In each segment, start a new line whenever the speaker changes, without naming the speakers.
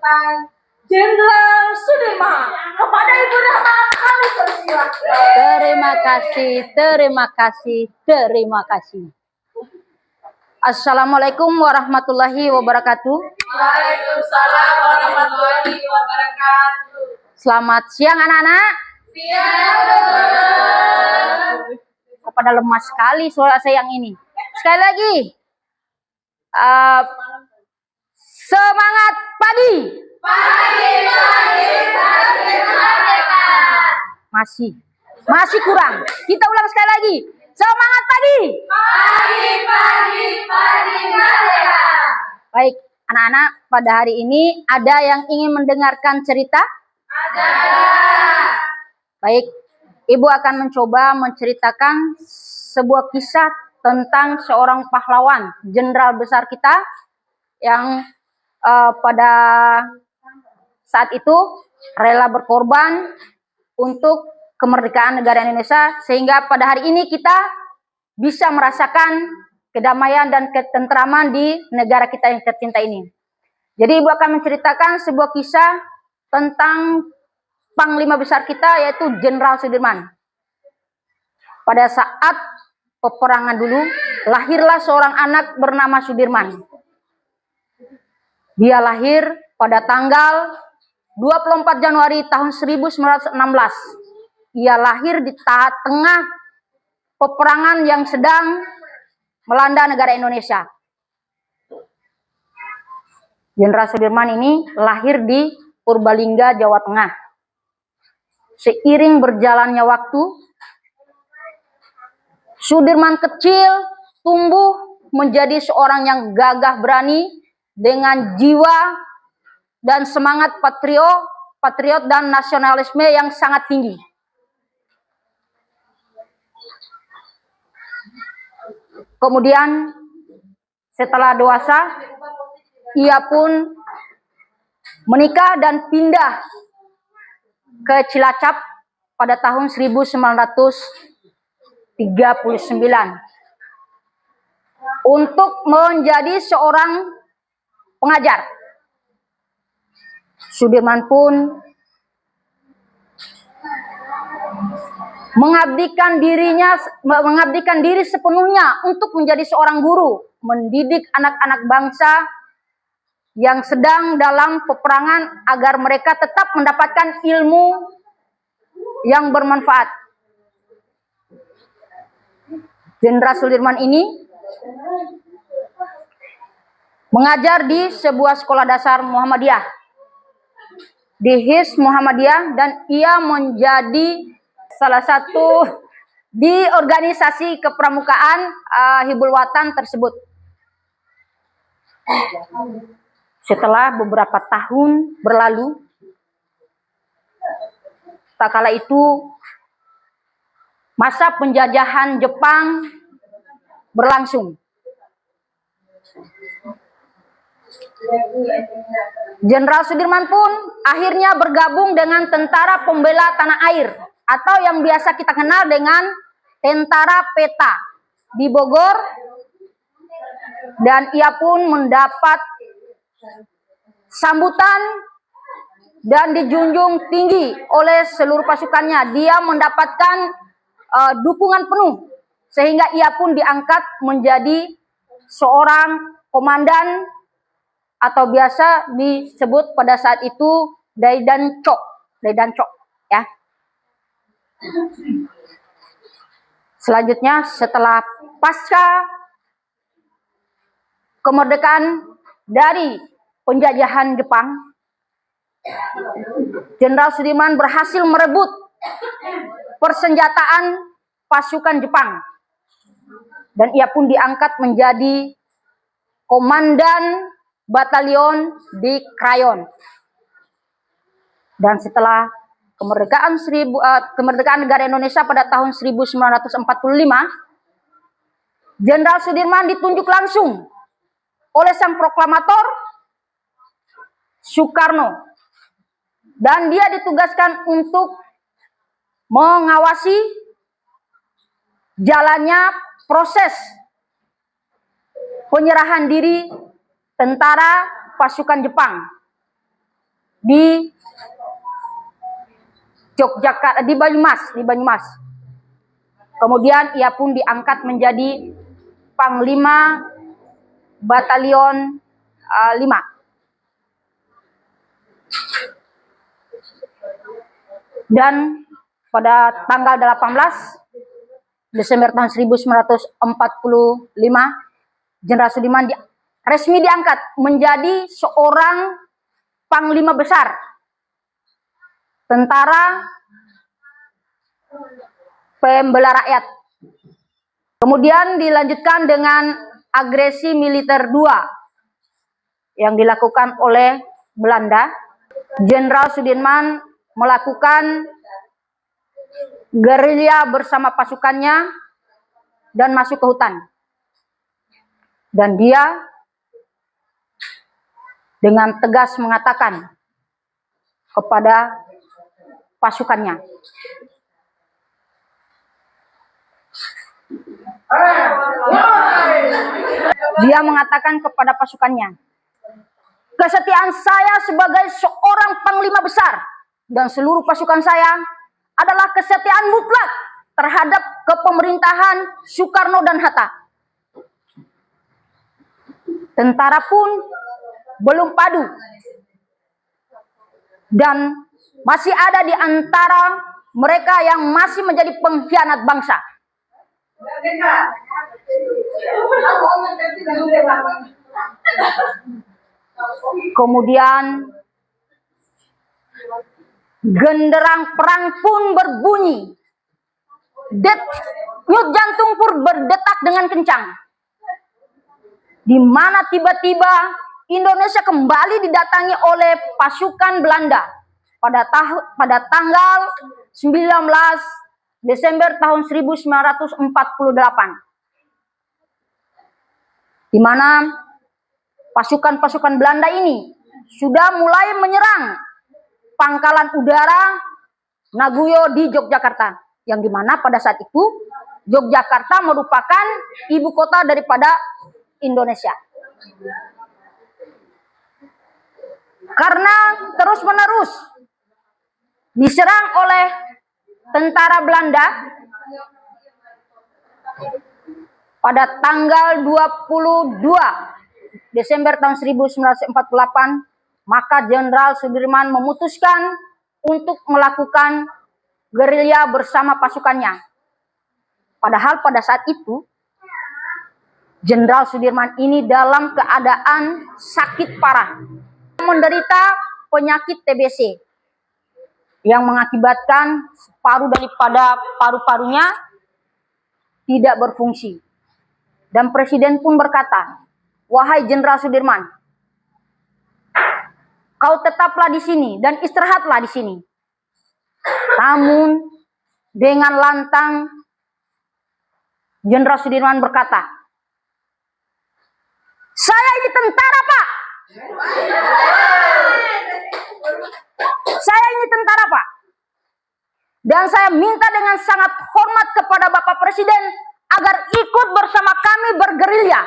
Depan Jenderal Sudirman. Kepada Ibu Rahma kami persilahkan.
Terima kasih. Assalamualaikum warahmatullahi wabarakatuh.
Waalaikumsalam warahmatullahi wabarakatuh.
Selamat siang anak-anak.
Siang.
Kepada lemas sekali suara saya yang ini. Sekali lagi. Semangat pagi.
Pagi merdeka.
Masih kurang. Kita ulang sekali lagi. Semangat pagi.
Pagi merdeka.
Baik, anak-anak, pada hari ini ada yang ingin mendengarkan cerita?
Ada.
Baik, Ibu akan mencoba menceritakan sebuah kisah tentang seorang pahlawan, jenderal besar kita yang pada saat itu rela berkorban untuk kemerdekaan negara Indonesia, sehingga pada hari ini kita bisa merasakan kedamaian dan ketentraman di negara kita yang tercinta ini. Jadi Ibu akan menceritakan sebuah kisah tentang panglima besar kita, yaitu Jenderal Sudirman. Pada saat peperangan dulu, lahirlah seorang anak bernama Sudirman. Dia lahir pada tanggal 24 Januari tahun 1916. Ia lahir di tengah peperangan yang sedang melanda negara Indonesia. Jenderal Sudirman ini lahir di Purbalingga, Jawa Tengah. Seiring berjalannya waktu, Sudirman kecil tumbuh menjadi seorang yang gagah berani dengan jiwa dan semangat patriot dan nasionalisme yang sangat tinggi. Kemudian setelah dewasa, ia pun menikah dan pindah ke Cilacap pada tahun 1939 untuk menjadi seorang pengajar. Sudirman pun mengabdikan diri sepenuhnya untuk menjadi seorang guru, mendidik anak-anak bangsa yang sedang dalam peperangan agar mereka tetap mendapatkan ilmu yang bermanfaat. Jenderal Sudirman ini mengajar di sebuah sekolah dasar Muhammadiyah, di HIS Muhammadiyah, dan ia menjadi salah satu di organisasi kepramukaan Hibul Watan tersebut. Setelah beberapa tahun berlalu, tak kala itu masa penjajahan Jepang berlangsung. Jenderal Sudirman pun akhirnya bergabung dengan Tentara Pembela Tanah Air, atau yang biasa kita kenal dengan Tentara Peta di Bogor, dan ia pun mendapat sambutan dan dijunjung tinggi oleh seluruh pasukannya. Dia mendapatkan dukungan penuh, sehingga ia pun diangkat menjadi seorang komandan, atau biasa disebut pada saat itu Daidancok ya. Selanjutnya, setelah pasca kemerdekaan dari penjajahan Jepang, Jenderal Sudirman berhasil merebut persenjataan pasukan Jepang, dan ia pun diangkat menjadi komandan batalion di Krayon. Dan setelah kemerdekaan negara Indonesia pada tahun 1945, Jenderal Sudirman ditunjuk langsung oleh sang proklamator Soekarno, dan dia ditugaskan untuk mengawasi jalannya proses penyerahan diri tentara pasukan Jepang. di Yogyakarta, di Banyumas. Kemudian ia pun diangkat menjadi Panglima Batalion 5. Dan pada tanggal 18 Desember tahun 1945, Jenderal Sudirman resmi diangkat menjadi seorang Panglima Besar Tentara Pembela Rakyat. Kemudian dilanjutkan dengan agresi militer 2 yang dilakukan oleh Belanda. Jenderal Sudirman melakukan gerilya bersama pasukannya dan masuk ke hutan. Dan dia dengan tegas mengatakan kepada pasukannya, kesetiaan saya sebagai seorang panglima besar dan seluruh pasukan saya adalah kesetiaan mutlak terhadap kepemerintahan Soekarno dan Hatta. Tentara pun belum padu dan masih ada di antara mereka yang masih menjadi pengkhianat bangsa. Kemudian genderang perang pun berbunyi. Denyut jantung pun berdetak dengan kencang. Di mana tiba-tiba Indonesia kembali didatangi oleh pasukan Belanda pada tanggal 19 Desember tahun 1948. Di mana pasukan-pasukan Belanda ini sudah mulai menyerang pangkalan udara Naguyo di Yogyakarta, yang dimana pada saat itu Yogyakarta merupakan ibu kota daripada Indonesia. Karena terus-menerus diserang oleh tentara Belanda, pada tanggal 22 Desember tahun 1948, maka Jenderal Sudirman memutuskan untuk melakukan gerilya bersama pasukannya. Padahal pada saat itu Jenderal Sudirman ini dalam keadaan sakit parah, menderita penyakit TBC yang mengakibatkan separuh daripada paru-parunya tidak berfungsi. Dan Presiden pun berkata, "Wahai Jenderal Sudirman, kau tetaplah di sini dan istirahatlah di sini." Namun dengan lantang Jenderal Sudirman berkata, "Saya ini tentara, Pak. Saya ini tentara, Pak. Dan saya minta dengan sangat hormat kepada Bapak Presiden agar ikut bersama kami bergerilya.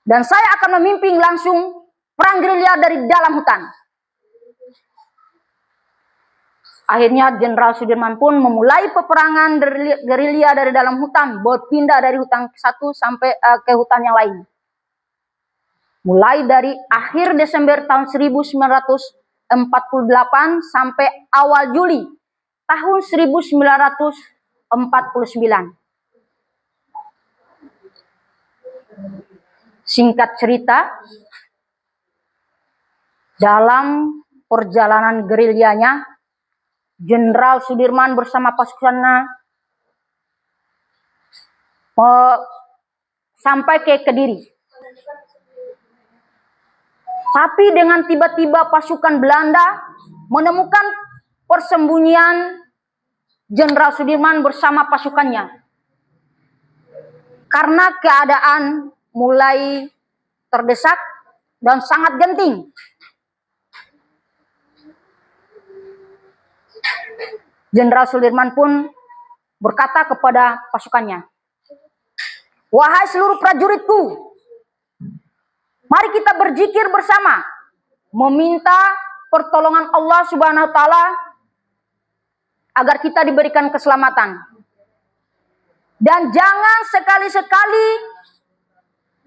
Dan saya akan memimpin langsung perang gerilya dari dalam hutan." Akhirnya Jenderal Sudirman pun memulai peperangan gerilya dari dalam hutan, berpindah dari hutan satu sampai ke hutan yang lain. Mulai dari akhir Desember tahun 1948 sampai awal Juli tahun 1949. Singkat cerita, dalam perjalanan gerilyanya, Jenderal Sudirman bersama pasukannya sampai ke Kediri. Tapi dengan tiba-tiba pasukan Belanda menemukan persembunyian Jenderal Sudirman bersama pasukannya. Karena keadaan mulai terdesak dan sangat genting, Jenderal Sudirman pun berkata kepada pasukannya, "Wahai seluruh prajuritku, mari kita berzikir bersama, meminta pertolongan Allah Subhanahu wa taala agar kita diberikan keselamatan. Dan jangan sekali-sekali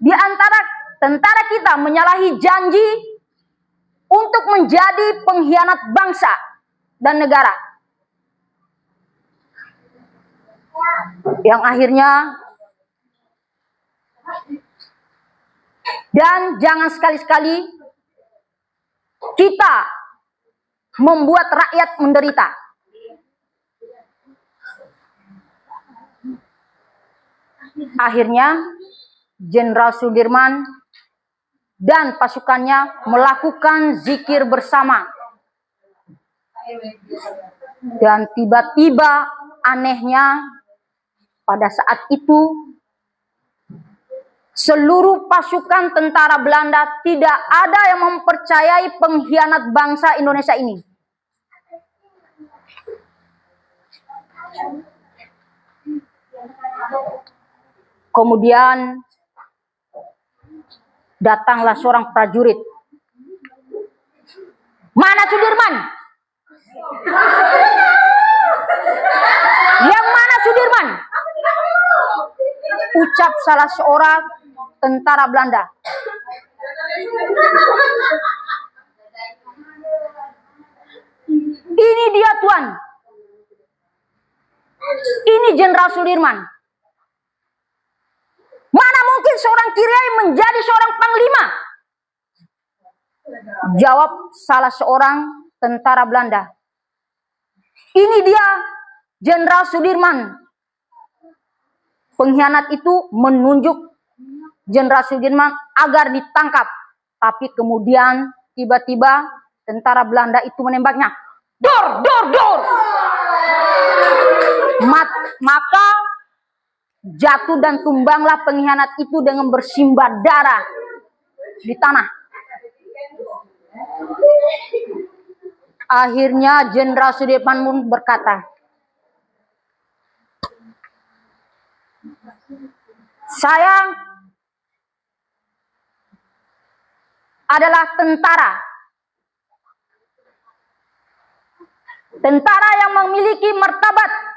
di antara tentara kita menyalahi janji untuk menjadi pengkhianat bangsa dan negara. Yang akhirnya, dan jangan sekali-sekali kita membuat rakyat menderita. Akhirnya Jenderal Sudirman dan pasukannya melakukan zikir bersama. Dan tiba-tiba anehnya pada saat itu seluruh pasukan tentara Belanda tidak ada yang mempercayai pengkhianat bangsa Indonesia ini. Kemudian datanglah seorang prajurit. Mana Sudirman? Yang mana Sudirman? Ucap salah seorang tentara Belanda. Ini dia Tuan. Ini Jenderal Sudirman. Mana mungkin seorang Kiai menjadi seorang panglima? Jawab salah seorang tentara Belanda. Ini dia Jenderal Sudirman. Pengkhianat itu menunjuk Jenderal Sudirman agar ditangkap. Tapi kemudian tiba-tiba tentara Belanda itu menembaknya. Dor, dor, dor. Maka jatuh dan tumbanglah pengkhianat itu dengan bersimbah darah di tanah. Akhirnya Jenderal Sudirman pun berkata, saya adalah tentara yang memiliki martabat.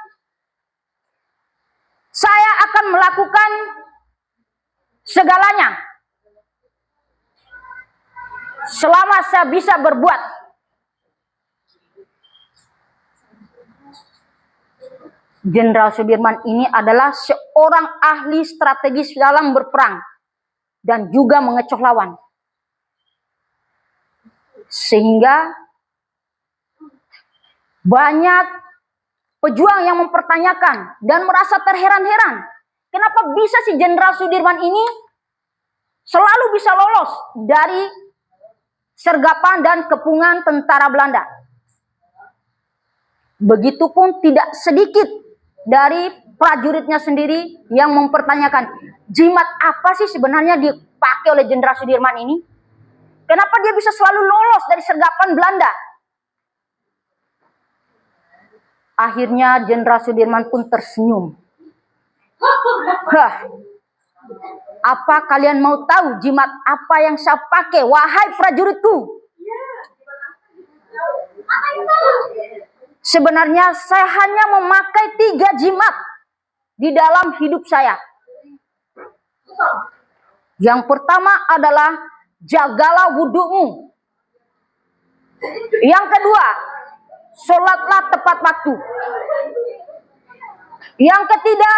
Saya akan melakukan segalanya selama saya bisa berbuat. Jenderal Sudirman ini adalah seorang ahli strategis dalam berperang dan juga mengecoh lawan. Sehingga banyak pejuang yang mempertanyakan dan merasa terheran-heran. Kenapa bisa si Jenderal Sudirman ini selalu bisa lolos dari sergapan dan kepungan tentara Belanda. Begitupun tidak sedikit dari prajuritnya sendiri yang mempertanyakan, jimat apa sih sebenarnya dipakai oleh Jenderal Sudirman ini? Kenapa dia bisa selalu lolos dari sergapan Belanda? Akhirnya Jenderal Sudirman pun tersenyum. Hah, apa kalian mau tahu jimat apa yang saya pakai, wahai prajuritku? Sebenarnya saya hanya memakai 3 jimat di dalam hidup saya. Yang pertama adalah jagalah wudhumu. Yang kedua, sholatlah tepat waktu. Yang ketiga,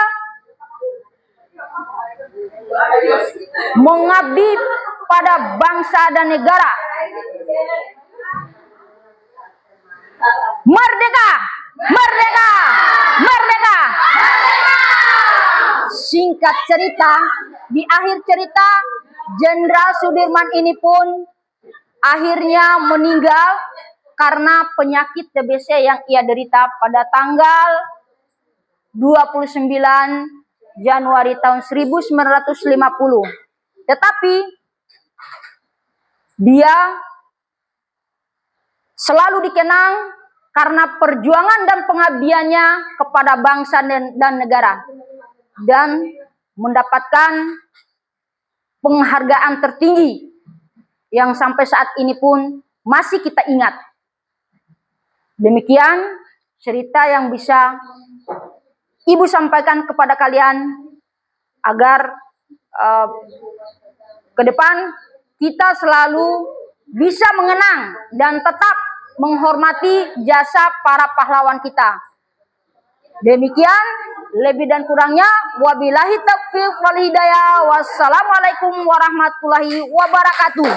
mengabdi pada bangsa dan negara. Merdeka! Merdeka! Merdeka! Singkat cerita, di akhir cerita, Jenderal Sudirman ini pun akhirnya meninggal karena penyakit TBC yang ia derita pada tanggal 29 Januari tahun 1950. Tetapi dia selalu dikenang karena perjuangan dan pengabdiannya kepada bangsa dan negara, dan mendapatkan penghargaan tertinggi yang sampai saat ini pun masih kita ingat. Demikian cerita yang bisa Ibu sampaikan kepada kalian agar ke depan kita selalu bisa mengenang dan tetap menghormati jasa para pahlawan kita. Demikian, lebih dan kurangnya wabillahi taufiq wal hidayah. Wassalamualaikum warahmatullahi wabarakatuh.